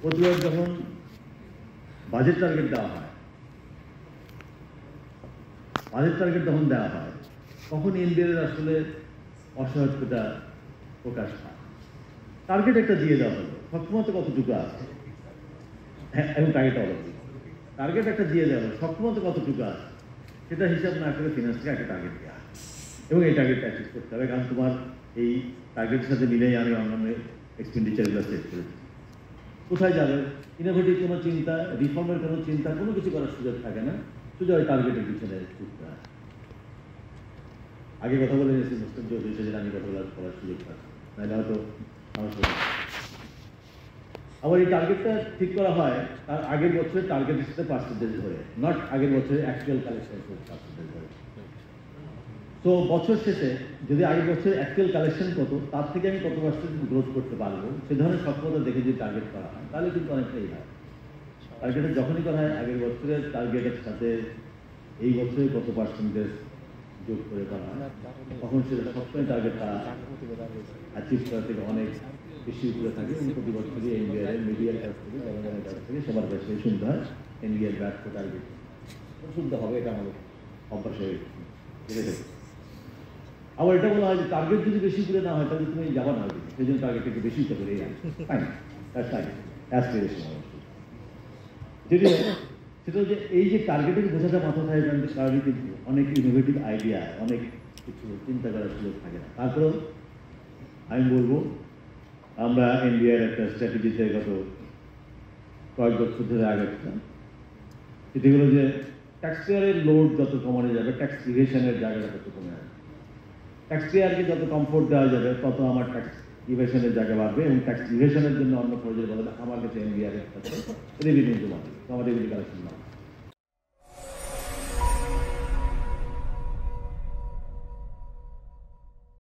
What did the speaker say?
প্রতিবার যখন budget target দেওয়া হয়, যখন দেওয়া হয় তখন এনবিআর আসলে অসহায়তা প্রকাশ পায়। টার্গেট একটা দিয়ে দেওয়া হলো, সক্ষমতা কতটুকু আছে, এবং টার্গেট একটা দিয়ে দেওয়া হলো, সক্ষমতা কতটুকু আছে সেটা হিসাব না করে ফিনান্সকে একটা টার্গেট দেওয়া হয় এবং এই টার্গেটটা অ্যাচিভ করতে হবে। কারণ তোমার এই টার্গেটের সাথে মিলেই আমি অন্যান্য এক্সপেন্ডিচারগুলো সেট করেছি। কোথায় যাবে, ইনোভেটিভ কোনো চিন্তা, রিফর্মের কোনো চিন্তা, কোনো কিছু করার সুযোগ থাকে না, শুধু ওই টার্গেটের পিছনে ছুটতে হয়। আগে কথা বলে নিয়েছি মুসলিম চৌধুরী, সেদিন আমি কথা করার সুযোগ পাচ্ছি, নাহলে হয়তো সমস্যা। আবার এই টার্গেটটা ঠিক করা হয় তার আগের বছরের টার্গেটের সাথে পার্সেন্টেজ ধরে, নট আগের বছরের অ্যাকচুয়াল কালেকশন পার্সেন্টেজ ধরে। তো বছর শেষে যদি আগের বছরের অ্যাকচুয়াল কালেকশন কত, তার থেকে আমি কত পার্সেন্ট গ্রোথ করতে পারবো, সে ধরনের সক্ষমতা দেখে যদি টার্গেট করা হয় তাহলে কিন্তু অনেকটাই হয়। টার্গেটে যখনই করা হয় আগের বছরের টার্গেটের সাথে এই বছরে কত পার্সেন্টেজ যোগ করে করা হয়, তখন সেটা সবসময় টার্গেটটা অ্যাচিভ করা থেকে অনেক বেশি উপরে থাকে। এবং প্রতি বছরই এনবিআর এর মিডিয়ার কাছ থেকে, জনগণের কাছ থেকে সবার কাছে শুনতে হয় এনবিআর ব্যর্থ টার্গেট শুনতে হবে, এটা আমাদের অভ্যাস হয়ে গেছে। আবার এটা বলা হয় যে টার্গেট যদি বেশি করে না হয় তাহলে তুমি যাবা না, সেই জন্য টার্গেটটা একটু বেশি করে ফাইন, অ্যাসপিরেশন অবশ্যই। যদিও সেটা যে এই যে টার্গেটের বোঝাটা মাথা থাকে কারণে কিন্তু অনেক ইনোভেটিভ আইডিয়া, অনেক কিছু চিন্তা করার সুযোগ থাকে না। তারপরেও আমি বলবো আমরা এনবিআর একটা স্ট্র্যাটেজিতে গত কয়েক বছর ধরে আগাচ্ছিলাম, সেটি হলো যে ট্যাক্স পেয়ারের লোড যত কমানো যাবে, ট্যাক্স ইভেশনের জায়গাটা তত কমে আসবে। ট্যাক্স পেয়ারকে যত কমফোর্ট দেওয়া যাবে তত আমার ট্যাক্স ইভেশনের জায়গা বাড়বে, এবং ট্যাক্স ইভেশনের জন্য অন্য প্রয়োজন বলে আমার কাছে এনবিআর এর কাছে রেভিনিউ জমা হবে, আমার রেভিনিউ কালেকশন বাড়বে।